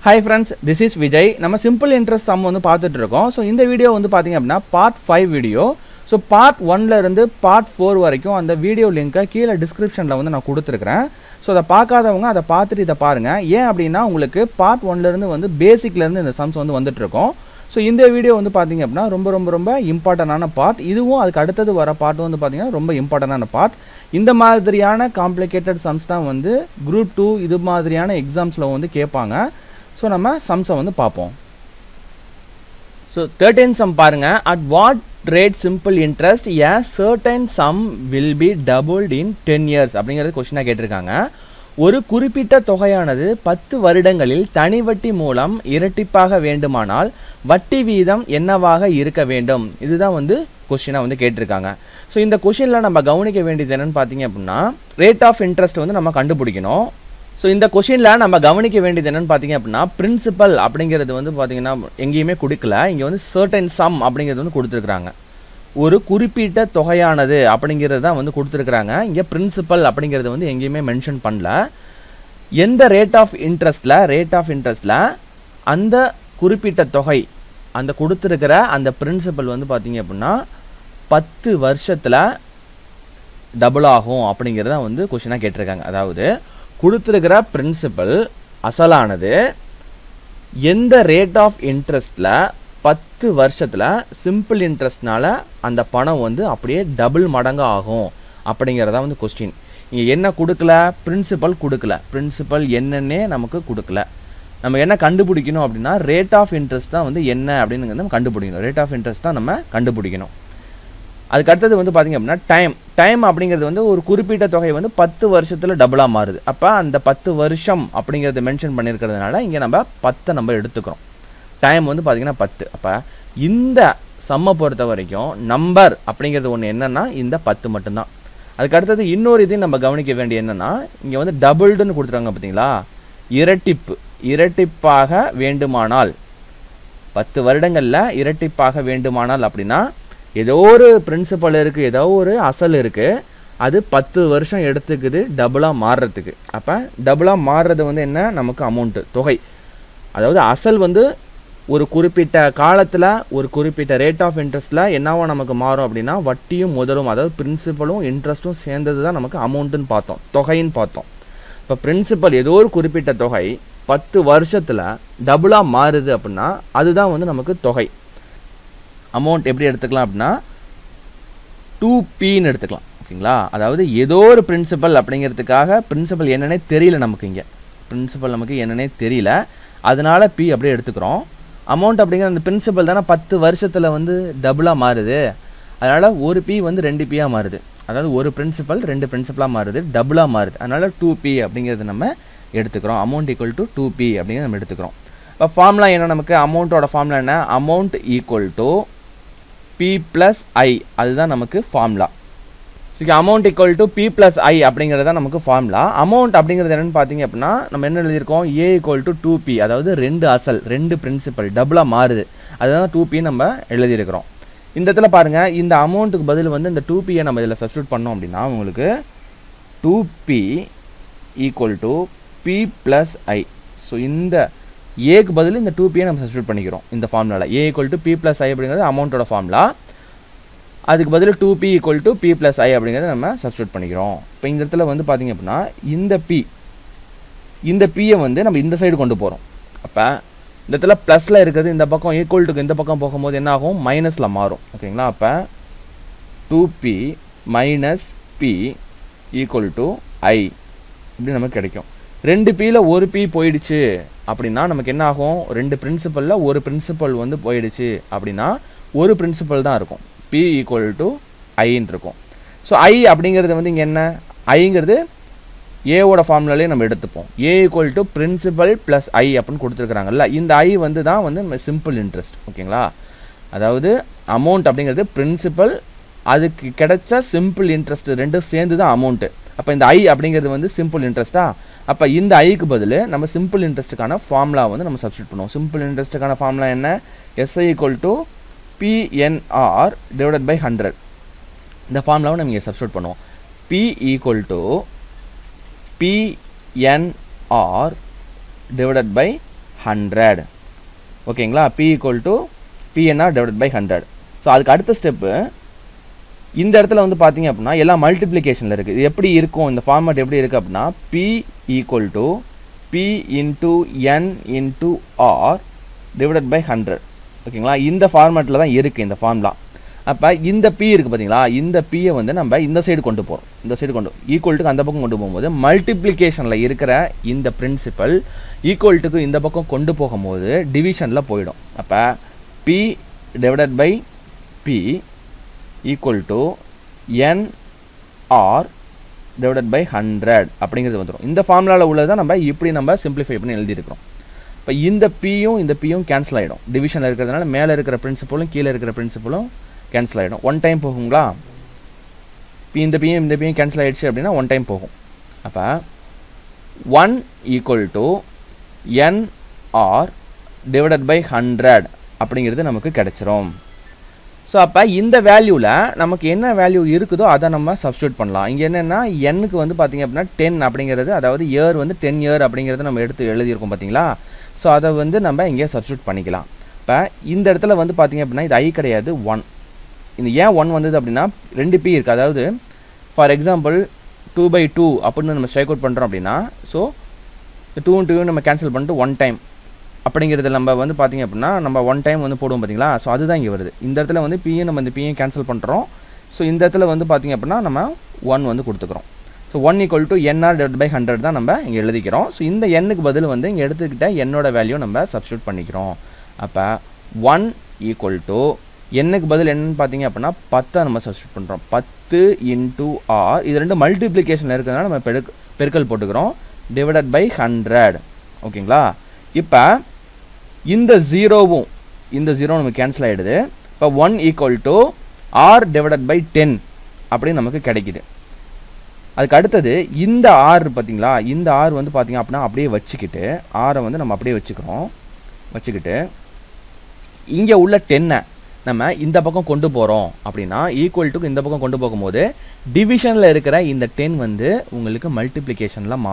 Hi friends, this is Vijay. நம்ம simple interest sum வந்து பார்த்துட்டு இருக்கோம். So இந்த வீடியோ வந்து பாத்தீங்க அப்படினா part 5 வீடியோ. So part 1 ல இருந்து part 4 வரைக்கும் அந்த வீடியோ லிங்கை கீழ descriptionல வந்து நான் கொடுத்திருக்கேன். So அத பார்க்காதவங்க அத பார்த்துட்டு இத பாருங்க. ஏன் அப்படினா உங்களுக்கு part 1 ல இருந்து வந்து பேசிக்ல இருந்து இந்த sums வந்து வந்துட்டு இருக்கும். So இந்த வீடியோ வந்து பாத்தீங்க அப்படினா ரொம்ப இம்பார்ட்டன்ட்டான பார்ட். இதுவும் அதுக்கு அடுத்து வர பார்ட் வந்து பாத்தீங்கன்னா ரொம்ப இம்பார்ட்டன்ட்டான பார்ட். இந்த மாதிரியான காம்ப்ளிகேட்டட் sums தான் வந்து group 2 இது மாதிரியான எக்ஸாம்ஸ்ல வந்து கேட்பாங்க. So நம்ம sums வந்து பாப்போம். So 13 sum பாருங்க. At what rate simple interest a certain sum will be doubled in 10 years அப்படிங்கறது क्वेश्चन கேட்டிருக்காங்க. ஒரு குறிப்பிட்ட தொகையானது 10 வருடங்களில் தனி வட்டி மூலம் இரட்டிப்பாக வேண்டுமானால் வட்டி வீதம் என்னவாக இருக்க வேண்டும்? இதுதான் வந்து क्वेश्चन வந்து கேட்டிருக்காங்க. So இந்த क्वेश्चनல நம்ம கவனிக்க வேண்டியது என்னன்னு பாத்தீங்க அப்படினா ரேட் ஆஃப் இன்ட்ரஸ்ட் வந்து நம்ம கண்டுபிடிக்கணும். So இந்த क्वेश्चनல நம்ம கவனிக்க வேண்டியது என்னன்னு பாத்தீங்க அப்படினா பிரின்சிபல் அப்படிங்கிறது வந்து பாத்தீங்கன்னா எங்கேயுமே கொடுக்கல. இங்க வந்து certain sum அப்படிங்கிறது வந்து கொடுத்திருக்காங்க. ஒரு குறிப்பிட்ட தொகையானது அப்படிங்கிறது தான் வந்து கொடுத்திருக்காங்க. இங்க பிரின்சிபல் அப்படிங்கிறது வந்து எங்கேயுமே மென்ஷன் பண்ணல. எந்த ரேட் ஆஃப் இன்ட்ரஸ்ட்ல அந்த குறிப்பிட்ட தொகை அந்த கொடுத்திருக்கிற அந்த பிரின்சிபல் வந்து பாத்தீங்க அப்படினா 10 வருஷத்துல டபுள் ஆகும் அப்படிங்கறத வந்து क्वेश्चनா கேட்டிருக்காங்க. அதாவது கொடுத்திருக்கிற பிரின்சிபல் அசலானது எந்த ரேட் ஆஃப் இன்ட்ரஸ்ட்ல 10 வருஷத்துல சிம்பிள் இன்ட்ரஸ்ட்னால அந்த பணம் வந்து அப்படியே டபுள் மடங்கு ஆகும் அப்படிங்கறத வந்து क्वेश्चन. இங்க என்ன கொடுக்கல? பிரின்சிபல் கொடுக்கல. பிரின்சிபல் என்னன்னே நமக்கு கொடுக்கல. நம்ம என்ன கண்டுபிடிக்கணும் அப்படினா ரேட் ஆஃப் இன்ட்ரஸ்ட் தான் வந்து என்ன அப்படிங்கறத நம்ம கண்டுபிடிக்கணும். ரேட் ஆஃப் இன்ட்ரஸ்ட் தான் நம்ம கண்டுபிடிக்கணும். அதுக்கு அடுத்து வந்து பாத்தீங்க அப்படினா டைம் அப்படிங்கிறது வந்து ஒரு குறிப்பிட்ட தொகை வந்து 10 வருஷத்துல டபுளா மாறுது. அப்ப அந்த 10 வருஷம் அப்படிங்கறத மென்ஷன் பண்ணிருக்கிறதுனால இங்க நம்ம 10 நம்ம எடுத்துக்கிறோம். டைம் வந்து பாத்தீங்கன்னா 10. அப்ப இந்த சம்ம பொறுத்த வரைக்கும் நம்பர் அப்படிங்கிறது ஒண்ணு என்னன்னா இந்த 10 மட்டும் தான். அதுக்கு அடுத்து இன்னொரு இது நம்ம கவனிக்க வேண்டிய என்னன்னா இங்க வந்து டபுள்டுன்னு கொடுத்துறாங்க பாத்தீங்களா? இரட்டிப்பாக வேண்டுமானால் 10 வருடங்கள்ல இரட்டிப்பாக வேண்டுமானால் அப்படினா ஏதோ ஒரு பிரின்சிபல் இருக்கு, ஏதோ ஒரு அசல் இருக்கு, அது 10 வருஷம் எடுத்துக்குது டபுளா மாறுறதுக்கு. அப்ப டபுளா மாறுறது வந்து என்ன? நமக்கு அமௌண்ட் தொகை. அதாவது அசல் வந்து ஒரு குறிப்பிட்ட காலத்துல ஒரு குறிப்பிட்ட ரேட் ஆஃப் இன்ட்ரஸ்ட்ல என்னவா நமக்கு மாறும் அப்படினா வட்டியும் முதலும் அதாவது பிரின்சிபலும் இன்ட்ரஸ்டும் சேர்ந்தது தான் நமக்கு அமௌண்ட்னு பார்த்தோம், தொகைன்னு பார்த்தோம். இப்ப பிரின்சிபல் ஏதோ ஒரு குறிப்பிட்ட தொகை 10 வருஷத்துல டபுளா மாறுது அப்படினா அதுதான் வந்து நமக்கு தொகை. அமௌண்ட் எப்படி எடுத்துக்கலாம் அப்படினா 2p ன்னு எடுத்துக்கலாம். ஓகேங்களா? அதாவது ஏதோ ஒரு பிரின்சிபல் அப்படிங்கிறதுக்காக பிரின்சிபல் என்னன்னே தெரியல நமக்கு. இங்க பிரின்சிபல் நமக்கு என்னன்னே தெரியல, அதனால p அப்படியே எடுத்துக்கிறோம். அமௌண்ட் அப்படிங்கிற அந்த பிரின்சிபல் தானே 10 வருஷத்துல வந்து டபுளா மாறுது, அதனால ஒரு p வந்து 2p ஆ மாறுது. அதாவது ஒரு பிரின்சிபல் 2 பிரின்சிபலா மாறுது, டபுளா மாறுது, அதனால 2p அப்படிங்கிறது நம்ம எடுத்துக்கிறோம். அமௌண்ட் ஈக்குவல் டு 2p அப்படிங்கிறது நம்ம எடுத்துக்கிறோம். இப்போ ஃபார்முலா என்ன? நமக்கு அமௌண்ட்டோட ஃபார்முலா என்ன? Amount equal to p plus i, அதுதான் நமக்கு formula. So amount equal to p plus i அப்படிங்கிறது தான் நமக்கு ஃபார்முலா. அமௌண்ட் அப்படிங்கிறது என்னன்னு பாத்தீங்க அப்படினா நம்ம என்ன எழுதியிருக்கோம்? a ஈக்குவல் டு 2p, அதாவது ரெண்டு அசல் ரெண்டு பிரின்சிபல் டபுளா மாறுது, அதுதான் 2p நம்ம எழுதியிருக்கிறோம். இந்த இடத்துல பாருங்க, இந்த அமௌண்ட்டுக்கு பதில் வந்து இந்த 2p நம்ம இதில் சப்ஸ்டிட்யூட் பண்ணோம் அப்படின்னா உங்களுக்கு 2p equal to p plus i. So இந்த ஏக்கு பதில் இந்த 2p நம்ம சப்ஸ்டிட்யூட் பண்ணிக்கிறோம் இந்த ஃபார்முலால. a equal to p plus i அப்படிங்கிறது அமௌண்ட்டோட ஃபார்முலா. அதுக்கு பதில் 2p equal to p plus i அப்படிங்கிறத நம்ம சப்ஸ்டிட்யூட் பண்ணிக்கிறோம். இப்போ இந்த இடத்துல வந்து பாத்தீங்க அப்படின்னா இந்த p வந்து நம்ம இந்த சைடு கொண்டு போறோம். அப்ப இந்த இடத்துல பிளஸ்ல இருக்கிறது இந்த பக்கம் ஈக்குவல் டு இந்த பக்கம் போகும்போது என்ன ஆகும்? மைனஸ்ல மாறும். ஓகேங்களா? அப்ப 2p minus p equal to i இப்படி நமக்கு கிடைக்கும். 2p ல ஒரு p போயிடுச்சு அப்படின்னா நமக்கு என்ன ஆகும்? ரெண்டு பிரின்சிபல்ல ஒரு பிரின்சிபல் வந்து போயிடுச்சு அப்படின்னா ஒரு பிரின்சிபல் தான் இருக்கும். p ஈக்குவல் டு i ன்னு இருக்கும். ஸோ i அப்படிங்கிறது வந்து இங்க என்ன? iங்கிறது a ஓட ஃபார்முலாலே நம்ம எடுத்துப்போம். a equal to principal plus i அப்படின்னு கொடுத்துருக்காங்கல்ல, இந்த i வந்து தான் வந்து சிம்பிள் இன்ட்ரெஸ்ட். ஓகேங்களா? அதாவது அமௌண்ட் அப்படிங்கிறது பிரின்சிபல், அதுக்கு கிடைச்ச சிம்பிள் இன்ட்ரெஸ்ட் ரெண்டும் சேர்ந்து தான் அமௌண்ட். அப்போ இந்த i அப்படிங்கிறது வந்து சிம்பிள் இன்ட்ரெஸ்டா? அப்ப இந்த ஐக்கு பதிலு நம்ம சிம்பிள் இன்ட்ரஸ்ட்கான ஃபார்முலா வந்து நம்ம சப்ஸ்டிட்யூட் பண்ணுவோம். சிம்பிள் இன்ட்ரஸ்ட்கான ஃபார்முலா என்ன? SI = PNR divided by 100. இந்த ஃபார்முலாவை நம்ம இங்க சப்ஸ்டிட்யூட் பண்ணுவோம். P = PNR divided by 100. ஓகேங்களா, p equal to PNR divided by 100. So அதுக்கு அடுத்த ஸ்டெப்பு இந்த இடத்துல வந்து பார்த்தீங்க அப்படின்னா எல்லாம் மல்டிப்ளிகேஷனில் இருக்குது. இது எப்படி இருக்கும், இந்த ஃபார்மேட் எப்படி இருக்குது அப்படின்னா p equal to p into n into r divided by 100. ஓகேங்களா, இந்த ஃபார்மேட்டில் தான் இருக்குது இந்த ஃபார்முலா. அப்போ இந்த p இருக்குது பார்த்தீங்களா, இந்த p-யை வந்து நம்ம இந்த சைடு கொண்டு போகிறோம். இந்த சைடு கொண்டு ஈக்குவல்ட்டுக்கு அந்த பக்கம் கொண்டு போகும்போது மல்டிப்ளிகேஷனில் இருக்கிற இந்த பிரின்சிபல் ஈக்குவல்ட்டுக்கு இந்த பக்கம் கொண்டு போகும்போது டிவிஷனில் போயிடும். அப்போ p divided by p equal to n r divided by 100 அப்படிங்கிறது வந்துடும். இந்த ஃபார்முலாவில் உள்ளதை நம்ம இப்படி நம்ம சிம்பிளிஃபை பண்ணி எழுதியிருக்கிறோம். இப்போ இந்த பியும் இந்த பியும் கேன்சல் ஆகிடும். டிவிஷனில் இருக்கிறதுனால மேலே இருக்கிற பிரின்சிபலும் கீழே இருக்கிற பிரின்சிபலும் கேன்சல் ஆகிடும். ஒன் டைம் போகுங்களா, இந்த பியும் கேன்சல் ஆகிடுச்சு அப்படின்னா ஒன் டைம் போகும். அப்போ 1 equal to NR divided by 100 அப்படிங்கிறது நமக்கு கிடைச்சிரும். ஸோ அப்போ இந்த வேல்யூவில் நமக்கு என்ன வேல்யூ இருக்குதோ அதை நம்ம சப்ஸ்டியூட் பண்ணலாம். இங்கே என்னென்னா எண்ணுக்கு வந்து பார்த்திங்க அப்படின்னா 10 அப்படிங்கிறது, அதாவது இயர் வந்து 10 இயர் அப்படிங்கிறத நம்ம எடுத்து எழுதியிருக்கோம் பார்த்தீங்களா. ஸோ அதை வந்து நம்ம இங்கே சப்ஸ்டியூட் பண்ணிக்கலாம். இப்போ இந்த இடத்துல வந்து பார்த்திங்க அப்படின்னா இது I கிடையாது 1. இந்த ஏன் 1 வந்தது அப்படின்னா 2 p இருக்குது. அதாவது ஃபார் எக்ஸாம்பிள் 2/2 அப்படின்னு நம்ம ஸ்ட்ரைக் அவுட் பண்ணுறோம் அப்படின்னா, ஸோ 2 and 2 நம்ம கேன்சல் பண்ணிட்டு 1 டைம் அப்படிங்கிறது நம்ம வந்து பார்த்திங்க அப்படின்னா நம்ம 1 டைம் வந்து போடுவோம் பார்த்தீங்களா. ஸோ அதுதான் இங்கே வருது. இந்த இடத்துல வந்து பியும் நம்ம இந்த பியும் கேன்சல் பண்ணுறோம். ஸோ இந்த இடத்துல வந்து பார்த்திங்க அப்படின்னா நம்ம 1 வந்து கொடுத்துக்கிறோம். So 1 equal to NR divide by 100 தான் நம்ம இங்கே எழுதிக்கிறோம். ஸோ இந்த எண்ணுக்கு பதில் வந்து இங்கே எடுத்துக்கிட்ட என்னோட வேல்யூ நம்ம சப்ஸ்டியூட் பண்ணிக்கிறோம். அப்போ 1 ஈக்குவல் டு எண்ணுக்கு பதில் என்னன்னு பார்த்தீங்க அப்படின்னா 10 நம்ம சப்ஸ்டியூட் பண்ணுறோம். 10 இன்டூ R, இது ரெண்டு மல்டிப்ளிகேஷன் இருக்கிறதுனால நம்ம பெருக்கல் போட்டுக்கிறோம், டிவைடட் பை 100. ஓகேங்களா, இப்போ இந்த ஜீரோவும் இந்த ஜீரோ நமக்கு கேன்சல் ஆகிடுது. இப்போ 1 equal to R divided by 10 அப்படின்னு நமக்கு கிடைக்குது. அதுக்கு அடுத்தது இந்த R பார்த்தீங்களா, இந்த R வந்து பார்த்தீங்க அப்படின்னா அப்படியே வச்சுக்கிட்டு ஆரை வந்து நம்ம அப்படியே வச்சுக்கிட்டு இங்கே உள்ள 10-ஐ நம்ம இந்த பக்கம் கொண்டு போகிறோம் அப்படின்னா ஈக்குவல் இந்த பக்கம் கொண்டு போகும்போது டிவிஷனில் இருக்கிற இந்த 10 வந்து உங்களுக்கு மல்டிப்ளிகேஷனில்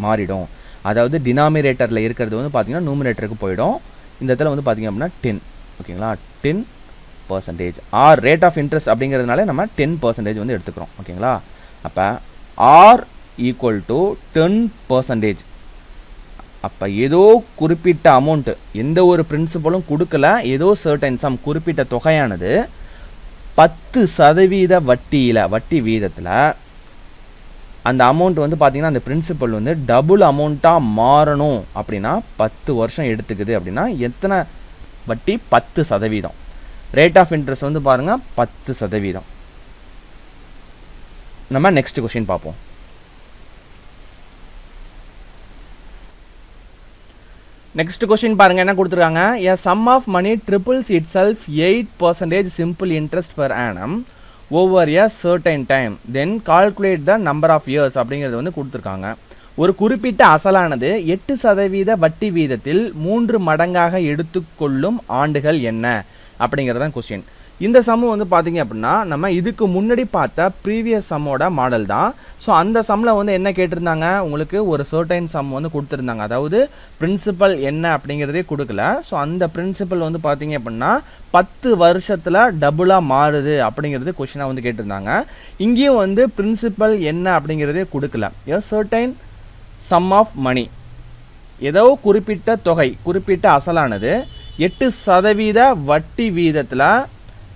மாறிடும். அதாவது டினாமினேட்டரில் இருக்கிறது வந்து பார்த்தீங்கன்னா நியூமினேட்டருக்கு போயிடும். இந்த இடத்துல வந்து பார்த்தீங்க அப்படின்னா 10. ஓகேங்களா, 10% ஆர் ரேட் ஆஃப் இன்ட்ரெஸ்ட் அப்படிங்கிறதுனால நம்ம 10% வந்து எடுத்துக்கிறோம். ஓகேங்களா, அப்போ ஆர் ஈக்குவல் டு 10%. அப்போ ஏதோ குறிப்பிட்ட அமௌண்ட்டு, எந்த ஒரு பிரின்சிபலும் கொடுக்கல, ஏதோ சர்டன் சம் குறிப்பிட்ட தொகையானது 10% வட்டி வீதத்தில் அந்த அமௌண்ட் வந்து பார்த்தீங்கன்னா அந்த பிரின்சிபல் வந்து டபுள் அமௌண்ட்டாக மாறணும் அப்படின்னா 10 வருஷம் எடுத்துக்குது. அப்படின்னா எத்தனை வட்டி? 10%. ரேட் ஆஃப் இன்ட்ரெஸ்ட் வந்து பாருங்கள் 10%. நம்ம நெக்ஸ்ட் கொஸ்டின் பார்ப்போம். நெக்ஸ்ட் கொஸ்டின் பாருங்க, என்ன கொடுத்துருக்காங்க? a sum of money triples itself 8% simple interest per annum over a certain time, then calculate the number of years அப்படிங்கிறது வந்து கொடுத்துருக்காங்க. ஒரு குறிப்பிட்ட அசலானது 8% வட்டி வீதத்தில் 3 மடங்காக எடுத்துக்கொள்ளும் ஆண்டுகள் என்ன அப்படிங்கிறதான் கொஸ்டின். இந்த சம்மு வந்து பார்த்தீங்க அப்படின்னா நம்ம இதுக்கு முன்னாடி பார்த்த ப்ரீவியஸ் சம்மோட மாடல் தான். ஸோ அந்த சம்மில் வந்து என்ன கேட்டிருந்தாங்க, உங்களுக்கு ஒரு சர்டைன் சம் வந்து கொடுத்துருந்தாங்க. அதாவது பிரின்சிபல் என்ன அப்படிங்கிறதே கொடுக்கல. ஸோ அந்த பிரின்சிபல் வந்து பார்த்தீங்க அப்படின்னா 10 வருஷத்தில் டபுளாக மாறுது அப்படிங்கிறது கொஸ்டினாக வந்து கேட்டிருந்தாங்க. இங்கேயும் வந்து பிரின்சிபல் என்ன அப்படிங்கிறதே கொடுக்கல. சர்டைன் சம் ஆஃப் மணி, ஏதோ குறிப்பிட்ட தொகை, குறிப்பிட்ட அசலானது 8% வட்டி வீதத்தில்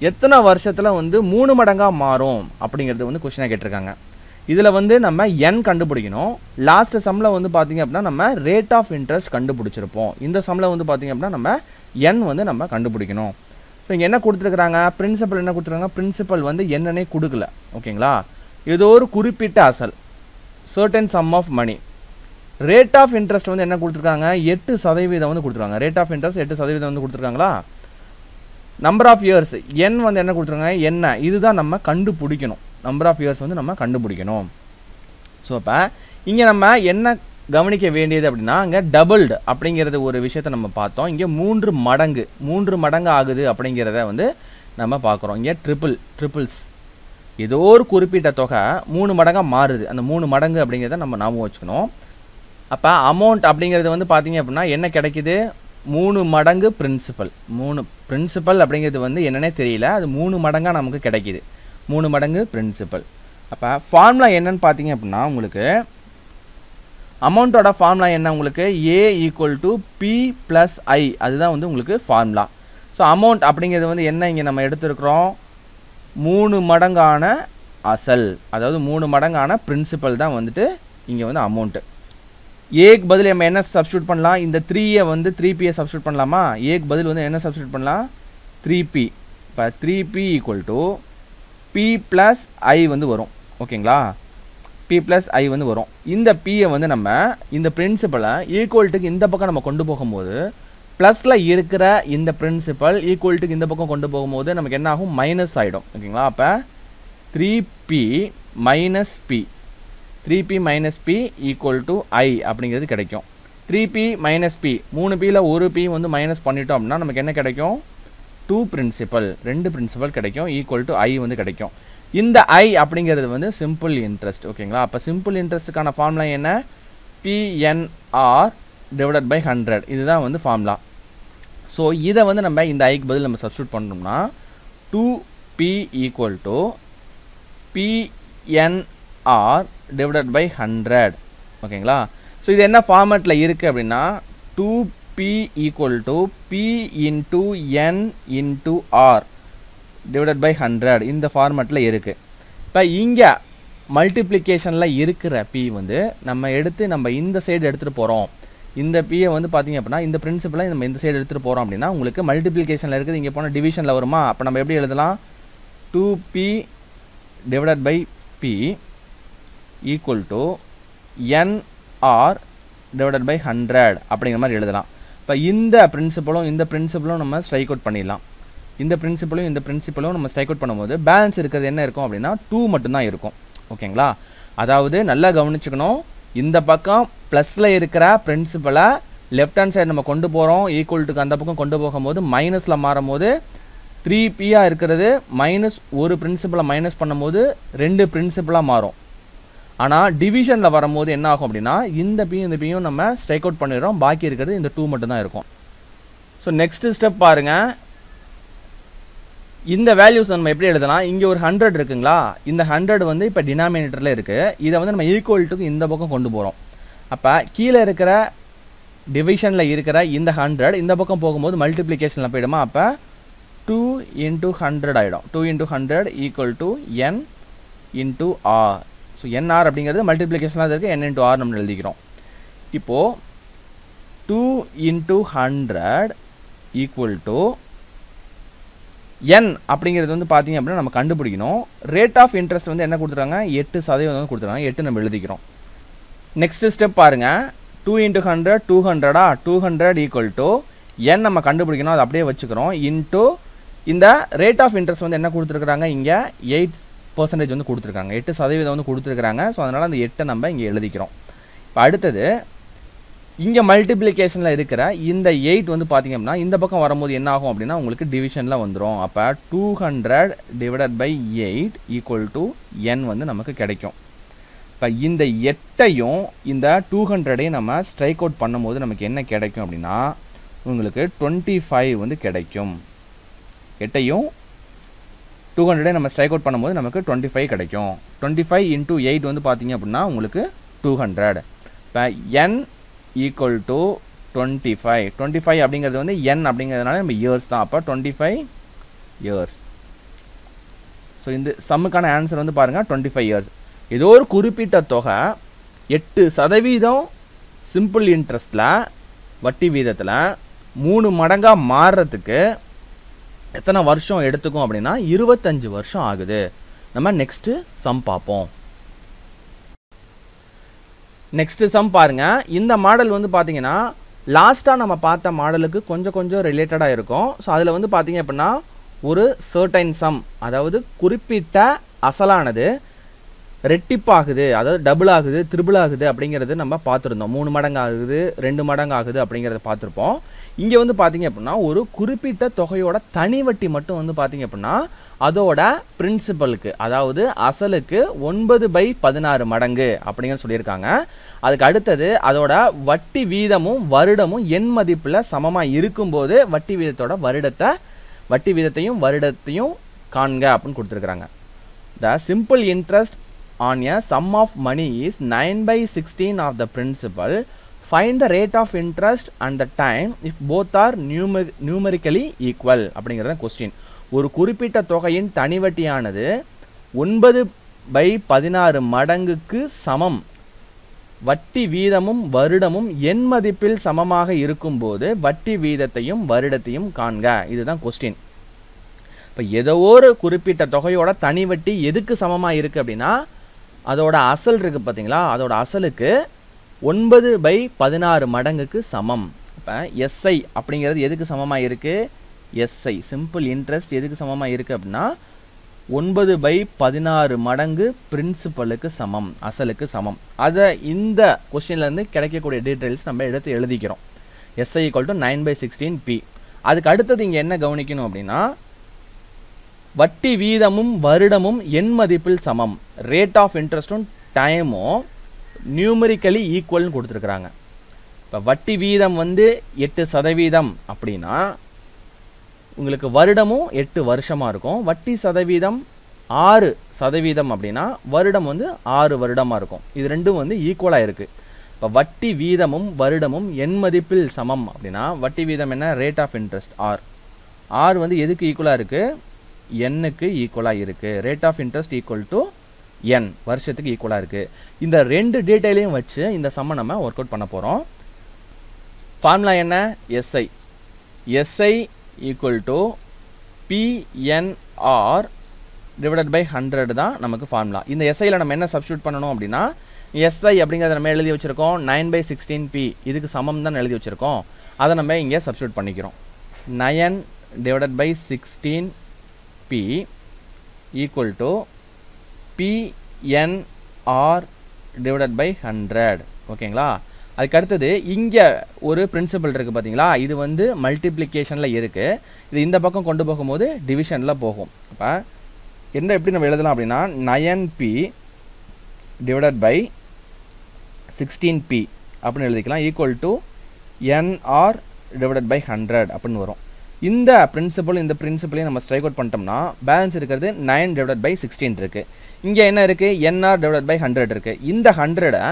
எத்தனை வருஷத்தில் வந்து 3 மடங்காக மாறும் அப்படிங்கிறது வந்து கொஸ்டினாக கேட்டிருக்காங்க. இதில் வந்து நம்ம n கண்டுபிடிக்கணும். லாஸ்ட் சம்மில் வந்து பார்த்திங்க அப்படின்னா நம்ம ரேட் ஆஃப் இன்ட்ரெஸ்ட் கண்டுபிடிச்சிருப்போம். இந்த சம்மில் வந்து பார்த்திங்க அப்படின்னா நம்ம n வந்து நம்ம கண்டுபிடிக்கணும். ஸோ இங்கே என்ன கொடுத்துருக்குறாங்க, பிரின்சிபல் என்ன கொடுத்துருக்காங்க, பிரின்சிபல் வந்து என்னன்னே கொடுக்கல. ஓகேங்களா, ஏதோ ஒரு குறிப்பிட்ட அசல், certain sum of money. Rate of interest வந்து என்ன கொடுத்துருக்காங்க, 8% வந்து கொடுத்துருக்காங்க. ரேட் ஆஃப் இன்ட்ரெஸ்ட் 8% வந்து கொடுத்துருக்காங்களா. நம்பர் ஆஃப் இயர்ஸ் n வந்து என்ன கொடுத்துருக்காங்க, என்ன, இதுதான் நம்ம கண்டுபிடிக்கணும். நம்பர் ஆஃப் இயர்ஸ் வந்து நம்ம கண்டுபிடிக்கணும். ஸோ அப்போ இங்கே நம்ம என்ன கவனிக்க வேண்டியது அப்படின்னா, இங்கே டபுள்டு அப்படிங்கிறது ஒரு விஷயத்தை நம்ம பார்த்தோம். இங்கே 3 மடங்கு ஆகுது அப்படிங்கிறத வந்து நம்ம பார்க்குறோம். இங்கே ட்ரிபிள்ஸ், ஏதோ ஒரு குறிப்பிட்ட தொகை 3 மடங்காக மாறுது. அந்த 3 மடங்கு அப்படிங்கிறத நம்ம ஞாபகம் வச்சுக்கணும். அப்போ அமௌண்ட் அப்படிங்கிறது வந்து பார்த்தீங்க அப்படின்னா என்ன கிடைக்குது, 3 மடங்கு பிரின்சிபல். 3 பிரின்சிபல் அப்படிங்கிறது வந்து என்னன்னே தெரியல, அது 3 மடங்காக நமக்கு கிடைக்கிது. 3 மடங்கு பிரின்சிபல். அப்போ ஃபார்முலா என்னன்னு பார்த்தீங்க அப்படின்னா உங்களுக்கு அமௌண்ட்டோட ஃபார்முலா என்ன, உங்களுக்கு A equal to P plus I, அதுதான் வந்து உங்களுக்கு ஃபார்முலா. ஸோ அமௌண்ட் அப்படிங்கிறது வந்து என்ன இங்கே நம்ம எடுத்துருக்குறோம், 3 மடங்கான அசல், அதாவது 3 மடங்கான பிரின்சிபல் தான் வந்துட்டு இங்கே வந்து அமௌண்ட்டு. ஏக்கு பதில் நம்ம என்ன சப்ஸ்டியூட் பண்ணலாம், இந்த 3யை வந்து 3Pயை சப்ஸ்டியூட் பண்ணலாமா, ஏக்கு பதில் வந்து என்ன சப்ஸ்டியூட் பண்ணலாம் 3P. இப்போ 3P equal to P plus I வந்து வரும். ஓகேங்களா, P ப்ளஸ் I வந்து வரும். இந்த Pயை வந்து நம்ம இந்த பிரின்சிபலை ஈக்குவல்ட்டுக்கு இந்த பக்கம் நம்ம கொண்டு போகும்போது ப்ளஸில் இருக்கிற இந்த பிரின்சிபல் ஈக்குவல்ட்டுக்கு இந்த பக்கம் கொண்டு போகும்போது நமக்கு என்ன ஆகும், மைனஸ் ஆகிடும். ஓகேங்களா, அப்போ 3P minus P, 3P minus P equal to I அப்படிங்கிறது கிடைக்கும். 3P மைனஸ் P, 3Pயில் ஒரு P வந்து மைனஸ் பண்ணிட்டோம் அப்படின்னா நமக்கு என்ன கிடைக்கும், 2 பிரின்சிபல், 2 பிரின்சிபல் கிடைக்கும், ஈக்குவல் டு I வந்து கிடைக்கும். இந்த I அப்படிங்கிறது வந்து சிம்பிள் இன்ட்ரெஸ்ட். ஓகேங்களா, அப்போ சிம்பிள் இன்ட்ரெஸ்ட்டுக்கான ஃபார்முலா என்ன, PNR டிவைடட் பை 100, இதுதான் வந்து ஃபார்முலா. ஸோ இதை வந்து நம்ம இந்த ஐக்கு பதில் நம்ம சப்ஸ்டியூட் பண்ணோம்னா 2P equal to PNR divided by 100. ஓகேங்களா, ஸோ இது என்ன ஃபார்மேட்டில் இருக்குது அப்படின்னா 2P equal to P into N into R divided by 100, இந்த ஃபார்மேட்டில் இருக்குது. இப்போ இங்கே மல்டிப்ளிகேஷனில் இருக்கிற P வந்து நம்ம எடுத்து நம்ம இந்த சைடு எடுத்துகிட்டு போகிறோம். இந்த Pயை வந்து பார்த்திங்க அப்படின்னா இந்த பிரின்சிபலை நம்ம இந்த சைடு எடுத்துகிட்டு போகிறோம் அப்படின்னா உங்களுக்கு மல்டிப்ளிகேஷனில் இருக்குது, இங்கே போனால் டிவிஷனில் வருமா. அப்போ நம்ம எப்படி எழுதலாம், 2P divided by P equal to NR divided by 100 அப்படிங்கிற மாதிரி எழுதலாம். இப்போ இந்த பிரின்சிபலும் நம்ம ஸ்ட்ரைக் அவுட் பண்ணிடலாம். இந்த பிரின்சிபலும் நம்ம ஸ்ட்ரைக் அவுட் பண்ணும்போது பேலன்ஸ் இருக்கிறது என்ன இருக்கும் அப்படின்னா 2 மட்டும்தான் இருக்கும். ஓகேங்களா, அதாவது நல்லா கவனிச்சுக்கணும், இந்த பக்கம் ப்ளஸில் இருக்கிற பிரின்சிபலை லெஃப்ட் ஹேண்ட் சைடு நம்ம கொண்டு போகிறோம், ஈக்குவல்ட்டுக்கு அந்த பக்கம் கொண்டு போகும்போது மைனஸில் மாறும்போது 3Pயாக இருக்கிறது மைனஸ் ஒரு பிரின்சிபலை மைனஸ் பண்ணும்போது 2 பிரின்சிபலாக மாறும். ஆனால் டிவிஷனில் வரும்போது என்ன ஆகும் அப்படின்னா இந்த Pயும் நம்ம ஸ்ட்ரைக் அவுட் பண்ணிடுறோம், பாக்கி இருக்கிறது இந்த 2 மட்டும்தான் இருக்கும். ஸோ நெக்ஸ்ட் ஸ்டெப் பாருங்கள், இந்த வேல்யூஸ் நம்ம எப்படி எழுதலாம், இங்கே ஒரு 100 இருக்குங்களா, இந்த 100 வந்து இப்போ டினாமினேட்டரில் இருக்குது, இதை வந்து நம்ம ஈக்குவல்ட்டுக்கு இந்த பக்கம் கொண்டு போகிறோம். அப்போ கீழே இருக்கிற டிவிஷனில் இருக்கிற இந்த 100 இந்த பக்கம் போகும்போது மல்டிப்ளிகேஷனில் போயிடுமா, அப்போ 2 இன்ட்டு 100 ஆகிடும். 2 into 100 equal to N into R. So NR அப்படிங்கிறது மல்டிப்ளிகேஷனாக இருக்குது, N இன்ட்டு R நம்ம எழுதிக்கிறோம். இப்போது 2 இன்ட்டு 100 ஈக்குவல் டு N அப்படிங்கிறது வந்து பார்த்திங்க அப்படின்னா நம்ம கண்டுபிடிக்கணும். ரேட் ஆஃப் இன்ட்ரெஸ்ட் வந்து என்ன கொடுத்துருக்காங்க, 8% வந்து கொடுத்துருக்காங்க, 8 நம்ம எழுதிக்கிறோம். நெக்ஸ்ட் ஸ்டெப் பாருங்கள், 2 இன்ட்டு 100 200 200 ஈக்குவல் டு N நம்ம கண்டுபிடிக்கணும், அது அப்படியே வச்சுக்கிறோம், இன்ட்டு இந்த ரேட் ஆஃப் இன்ட்ரெஸ்ட் வந்து என்ன கொடுத்துருக்குறாங்க, இங்கே 8% வந்து கொடுத்துருக்காங்க, 8% வந்து கொடுத்துருக்குறாங்க. ஸோ அதனால் அந்த 8 நம்ம இங்கே எழுதிக்கிறோம். இப்போ அடுத்தது இங்கே மல்டிப்ளிகேஷனில் இருக்கிற இந்த 8 வந்து பார்த்திங்க அப்படின்னா இந்த பக்கம் வரும்போது என்ன ஆகும் அப்படின்னா உங்களுக்கு டிவிஷனில் வந்துடும். அப்போ 200 divided by 8 equal to N வந்து நமக்கு கிடைக்கும். இப்போ இந்த 8ஐயும் இந்த 200ஐயும் நம்ம ஸ்ட்ரைக் அவுட் பண்ணும்போது நமக்கு என்ன கிடைக்கும் அப்படின்னா உங்களுக்கு 25 வந்து கிடைக்கும். 8ஐயும் 200ஐயும் நம்ம ஸ்ட்ரைக் அவுட் பண்ணும்போது நமக்கு 25 கிடைக்கும். 25 இன்ட்டு 8 வந்து பார்த்திங்க அப்படின்னா உங்களுக்கு 200. இப்போ N ஈக்குவல் டு 25 அப்படிங்கிறது வந்து N அப்படிங்கிறதுனால நம்ம இயர்ஸ் தான், அப்போ 25 இயர்ஸ். ஸோ இந்த சம்முக்கான ஆன்சர் வந்து பாருங்கள் 25 இயர்ஸ். ஏதோ ஒரு குறிப்பிட்ட தொகை 8% சிம்பிள் இன்ட்ரெஸ்ட்டில் வட்டி வீதத்தில் 3 மடங்காக மாறுறதுக்கு எத்தனை வருஷம் எடுத்துக்கும் அப்படின்னா 25 வருஷம் ஆகுது. நம்ம நெக்ஸ்ட்டு சம் பார்ப்போம். நெக்ஸ்ட் சம் பாருங்க, இந்த மாடல் வந்து பார்த்தீங்கன்னா லாஸ்ட்டாக நம்ம பார்த்த மாடலுக்கு கொஞ்சம் ரிலேட்டடாக இருக்கும். ஸோ அதில் வந்து பார்த்தீங்க அப்படின்னா ஒரு சர்டைன் சம், அதாவது குறிப்பிட்ட அசலானது ரெட்டிப்பாகுது, அதாவது டபுள் ஆகுது, த்ரிபிள் ஆகுது அப்படிங்கிறது நம்ம பார்த்துருந்தோம். 3 மடங்கு ஆகுது, 2 மடங்கு ஆகுது அப்படிங்கிறத பார்த்துருப்போம். இங்கே வந்து பார்த்தீங்க அப்படின்னா ஒரு குறிப்பிட்ட தொகையோட தனி வட்டி மட்டும் வந்து பார்த்தீங்க அப்படின்னா அதோட பிரின்சிபலுக்கு அதாவது அசலுக்கு 9/16 மடங்கு அப்படிங்கிற சொல்லியிருக்காங்க. அதுக்கு அடுத்தது அதோட வட்டி வீதமும் வருடமும் எண் மதிப்பில் சமமாக இருக்கும்போது வட்டி வீதத்தையும் வருடத்தையும் காண்க அப்படின்னு கொடுத்துருக்குறாங்க. The simple interest on a sum of money is 9/16 of the principal. Find the rate of interest and the time if both are numerically equal அப்படிங்கிறத கொஸ்டின். ஒரு குறிப்பிட்ட தொகையின் தனிவட்டியானது 9/16 மடங்குக்கு சமம், வட்டி வீதமும் வருடமும் எண் மதிப்பில் சமமாக இருக்கும்போது வட்டி வீதத்தையும் வருடத்தையும் காண்க. இதுதான் கொஸ்டின். இப்போ ஏதோ ஒரு குறிப்பிட்ட தொகையோட தனி வட்டி எதுக்கு சமமாக இருக்குது அப்படின்னா அதோட அசல் இருக்குது பார்த்தீங்களா, அதோட அசலுக்கு 9/16 மடங்குக்கு சமம். இப்போ எஸ்ஐ அப்படிங்கிறது எதுக்கு சமமாக இருக்குது? எஸ்ஐ சிம்பிள் இன்ட்ரெஸ்ட் எதுக்கு சமமாக இருக்குது அப்படின்னா 9/16 மடங்கு பிரின்சிபலுக்கு சமம், அசலுக்கு சமம். அதை இந்த கொஸ்டின்லேருந்து கிடைக்கக்கூடிய டீட்டெயில்ஸ் நம்ம எடுத்து எழுதிக்கிறோம். SI = 9/16p. அதுக்கு அடுத்தது இங்கே என்ன கவனிக்கணும் அப்படின்னா வட்டி வீதமும் வருடமும் எண் மதிப்பில் சமம், ரேட் ஆஃப் இன்ட்ரெஸ்ட்டும் டைமும் நியூமரிக்கலி ஈக்குவல்னு கொடுத்துருக்குறாங்க. இப்போ வட்டி வீதம் வந்து 8% அப்படின்னா உங்களுக்கு வருடமும் 8 வருஷமாக இருக்கும். வட்டி சதவீதம் 6% அப்படின்னா வருடம் வந்து 6 வருடமாக இருக்கும். இது ரெண்டும் வந்து ஈக்குவலாக இருக்குது. இப்போ வட்டி வீதமும் வருடமும் எண் மதிப்பில் சமம் அப்படின்னா வட்டி வீதம் என்ன? ரேட் ஆஃப் இன்ட்ரெஸ்ட் ஆர் வந்து எதுக்கு ஈக்குவலாக இருக்குது? எண்ணுக்கு ஈக்குவலாக இருக்குது. ரேட் ஆஃப் இன்ட்ரெஸ்ட் = n, வருஷத்துக்கு ஈக்குவலாக இருக்குது. இந்த ரெண்டு டீட்டெயிலையும் வச்சு இந்த சம்மை நம்ம ஒர்க் அவுட் பண்ண போகிறோம். ஃபார்முலா என்ன? எஸ்ஐ = PNR / 100 தான் நமக்கு ஃபார்முலா. இந்த எஸ்ஐயில் நம்ம என்ன சப்ஸ்டியூட் பண்ணணும் அப்படின்னா எஸ்ஐ அப்படிங்கிறத நம்ம எழுதி வச்சுருக்கோம் 9/16p, இதுக்கு சமம் தான் எழுதி வச்சுருக்கோம். அதை நம்ம இங்கே சப்ஸ்டியூட் பண்ணிக்கிறோம். 9/16p = PNR / 100. ஓகேங்களா? அதுக்கு அடுத்தது இங்கே ஒரு பிரின்சிபல் இருக்குது பார்த்தீங்களா, இது வந்து மல்டிப்ளிகேஷனில் இருக்குது. இது இந்த பக்கம் கொண்டு போகும்போது டிவிஷனில் போகும். இப்போ என்ன எப்படி நம்ம எழுதலாம் அப்படின்னா 9p / 16p அப்படின்னு எழுதிக்கலாம் = NR / 100 அப்படின்னு வரும். இந்த பிரின்சிபலையும் நம்ம ஸ்ட்ரைக் அவுட் பண்ணிட்டோம்னா பேலன்ஸ் இருக்கிறது 9/16 இருக்குது. இங்கே என்ன இருக்குது? NR / 100 இருக்குது. இந்த 100-ஐ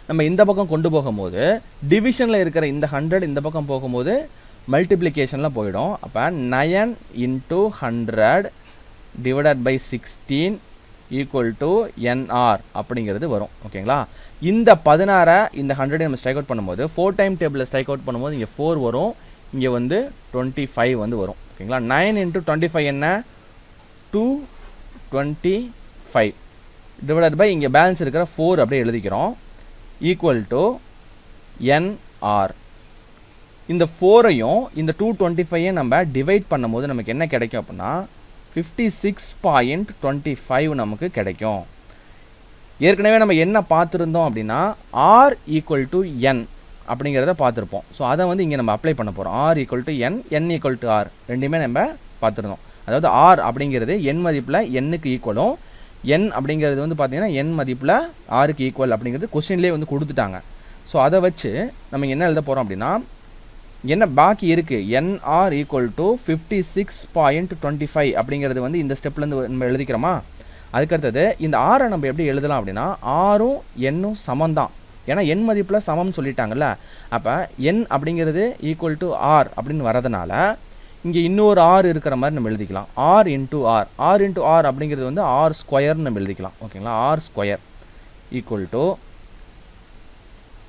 நம்ம இந்த பக்கம் கொண்டு போகும்போது டிவிஷனில் இருக்கிற இந்த 100 இந்த பக்கம் போகும்போது மல்டிப்ளிகேஷனில் போயிடும். அப்போ 9 × 100 / 16 = NR அப்படிங்கிறது வரும். ஓகேங்களா? இந்த 16 இந்த 100 நம்ம ஸ்ட்ரைக் அவுட் பண்ணும்போது 4 டைம் டேபிளில் ஸ்ட்ரைக் அவுட் பண்ணும்போது இங்கே 4 வரும், இங்கே வந்து 25 வந்து வரும். ஓகேங்களா? 9 × 25 என்ன? 225 டிவைடட் பை இங்கே பேலன்ஸ் இருக்கிற 4 அப்படியே எழுதிக்கிறோம் = NR. இந்த 4ஐயும் இந்த 225ஐயும் நம்ம டிவைட் பண்ணும்போது நமக்கு என்ன கிடைக்கும் அப்படின்னா 56.25 நமக்கு கிடைக்கும். ஏற்கனவே நம்ம என்ன பார்த்துருந்தோம் அப்படின்னா R = N அப்படிங்கிறத பார்த்துருப்போம். ஸோ அதை வந்து இங்கே நம்ம அப்ளை பண்ண போகிறோம். R = N, N = R ரெண்டுமே நம்ம பார்த்துருந்தோம். அதாவது R அப்படிங்கிறது எண் மதிப்பில் Nக்கு ஈக்குவலும், N அப்படிங்கிறது வந்து பார்த்தீங்கன்னா எண் மதிப்பில் Rக்கு ஈக்குவல் அப்படிங்கிறது கொஸ்டின்லேயே வந்து கொடுத்துட்டாங்க. ஸோ அதை வச்சு நம்ம என்ன எழுத போகிறோம் அப்படின்னா என்ன பாக்கி இருக்குது? NR = 56.25 அப்படிங்கிறது வந்து இந்த ஸ்டெப்லேருந்து நம்ம எழுதிக்கிறோமா? அதுக்கடுத்தது இந்த ஆரை நம்ம எப்படி எழுதலாம் அப்படின்னா ஆரும் எண்ணும் சமம் தான். ஏன்னா எண் மதிப்பில் சமம்னு சொல்லிட்டாங்கல்ல. அப்போ என் அப்படிங்கிறது = R அப்படின்னு வரதுனால இங்கே இன்னொரு R இருக்கிற மாதிரி நம்ம எழுதிக்கலாம். R × R அப்படிங்கிறது வந்து R² நம்ம எழுதிக்கலாம். ஓகேங்களா? R² =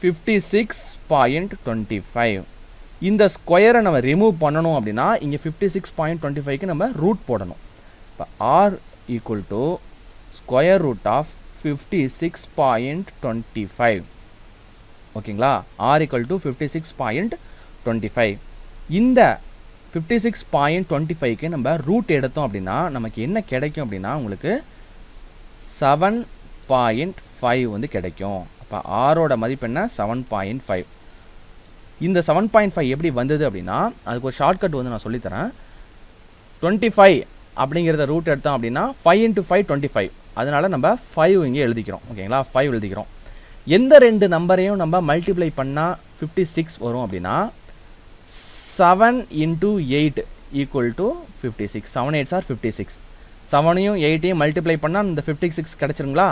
56.25. இந்த ஸ்கொயரை நம்ம ரிமூவ் பண்ணணும் அப்படின்னா இங்கே 56.25க்கு நம்ம ரூட் போடணும். இப்போ R = √, 56.25. ஓகேங்களா? R = 56.25. இந்த 56.25க்கு நம்ம ரூட் எடுத்தோம் அப்படின்னா நமக்கு என்ன கிடைக்கும் அப்படின்னா உங்களுக்கு 7.5 வந்து கிடைக்கும். அப்போ ஆரோட மதிப்பு என்ன? 7.5. இந்த 7.5 எப்படி வந்தது அப்படின்னா அதுக்கு ஒரு ஷார்ட்கட் வந்து நான் சொல்லித்தரேன். 25 அப்படிங்கிறத ரூட் எடுத்தோம் அப்படின்னா 5 × 5 25. அதனால் நம்ம 5 இங்கே எழுதிக்கிறோம். ஓகேங்களா, 5 எழுதிக்கிறோம். எந்த ரெண்டு நம்பரையும் நம்ம மல்டிப்ளை பண்ணால் 56 வரும் அப்படின்னா 7 × 8 = 56. 7 8s are 56. 7ஐயும் 8ஐயும் மல்டிப்ளை பண்ணால் இந்த 56 கிடச்சிருங்களா?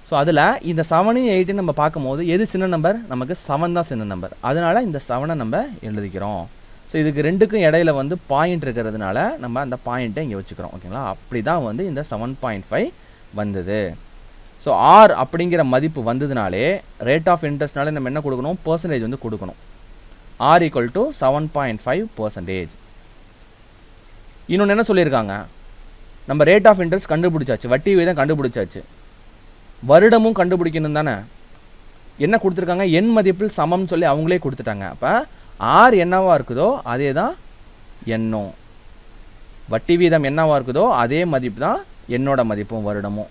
ஸோ அதில் இந்த 7ஐயும் 8ஐயும் நம்ம பார்க்கும்போது எது சின்ன நம்பர்? நமக்கு 7 தான் சின்ன நம்பர். அதனால் இந்த 7ஐ நம்ம எழுதிக்கிறோம். ஸோ இதுக்கு ரெண்டுக்கும் இடையில வந்து பாயிண்ட் இருக்கிறதுனால நம்ம அந்த பாயிண்ட்டை இங்கே வச்சுக்கிறோம். ஓகேங்களா, அப்படி தான் வந்து இந்த 7.5 வந்தது. ஸோ ஆர் அப்படிங்கிற மதிப்பு வந்ததுனாலே ரேட் ஆஃப் இன்ட்ரெஸ்ட்னாலே நம்ம என்ன கொடுக்கணும்? பர்சன்டேஜ் வந்து கொடுக்கணும். ஆர் = 7.5%. இன்னொன்று என்ன சொல்லியிருக்காங்க? நம்ம ரேட் ஆஃப் இன்ட்ரெஸ்ட் கண்டுபிடிச்சாச்சு, வட்டி வீதம் கண்டுபிடிச்சாச்சு, வருடமும் கண்டுபிடிக்கணும் தானே. என்ன கொடுத்துருக்காங்க? எண் மதிப்பில் சமம்னு சொல்லி அவங்களே கொடுத்துட்டாங்க. அப்போ ஆர் என்னவா இருக்குதோ அதே தான் எண்ணும், வட்டி வீதம் என்னவா இருக்குதோ அதே மதிப்பு தான் என்னோட மதிப்பும் வருடமும்.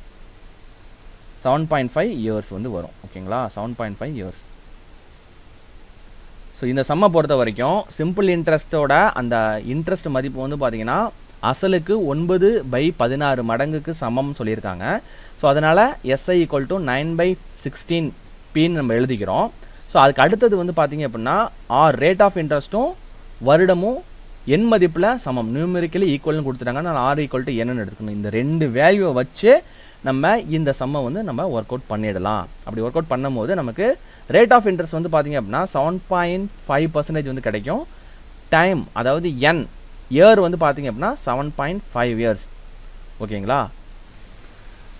7.5 இயர்ஸ் வந்து வரும். ஓகேங்களா, 7.5 இயர்ஸ். ஸோ இந்த சம்மை பொறுத்த வரைக்கும் சிம்பிள் இன்ட்ரெஸ்ட்டோட அந்த இன்ட்ரெஸ்ட் மதிப்பு வந்து பார்த்தீங்கன்னா அசலுக்கு 9/16 மடங்குக்கு சமம் சொல்லியிருக்காங்க. ஸோ அதனால் SI = 9/16 பின்னு நம்ம எழுதிக்கிறோம். ஸோ அதுக்கு அடுத்தது வந்து பார்த்தீங்க அப்படின்னா ஆர் ரேட் ஆஃப் இன்ட்ரெஸ்ட்டும் வருடமும் எண் மதிப்பில் சமம், நியூமெரிக்கலி ஈக்குவல்னு கொடுத்துட்டாங்க. நான் R = Nன்னு எடுத்துக்கணும். இந்த ரெண்டு வேல்யூவை வச்சு நம்ம இந்த சம்மை வந்து நம்ம ஒர்க் அவுட் பண்ணிடலாம். அப்படி ஒர்க் அவுட் பண்ணும்போது நமக்கு ரேட் ஆஃப் இன்ட்ரெஸ்ட் வந்து பார்த்தீங்க அப்படின்னா 7.5% வந்து கிடைக்கும். டைம் அதாவது என் இயர் வந்து பார்த்தீங்க அப்படின்னா 7.5 இயர்ஸ். ஓகேங்களா,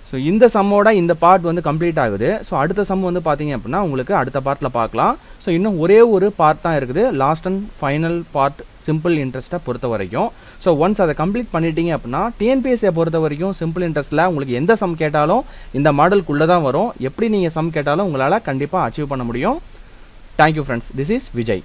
ஸோ இந்த சம்மோட இந்த பார்ட் வந்து கம்ப்ளீட் ஆகுது. ஸோ அடுத்த சம் வந்து பார்த்தீங்க அப்படின்னா உங்களுக்கு அடுத்த பார்ட்டில் பார்க்கலாம். ஸோ இன்னும் ஒரே ஒரு பார்ட் தான் இருக்குது, last and final part simple இன்ட்ரெஸ்ட்டை பொறுத்த வரைக்கும். ஸோ ஒன்ஸ் அதை கம்ப்ளீட் பண்ணிட்டீங்க அப்படின்னா டிஎன்பிஎஸ்சியை பொறுத்த வரைக்கும் சிம்பிள் இன்ட்ரெஸ்ட்டில் உங்களுக்கு எந்த சம் கேட்டாலும் இந்த மாடலுக்குள்ளே தான் வரும். எப்படி நீங்கள் சம் கேட்டாலும் உங்களால் கண்டிப்பாக அச்சீவ் பண்ண முடியும். Thank you friends, this is Vijay.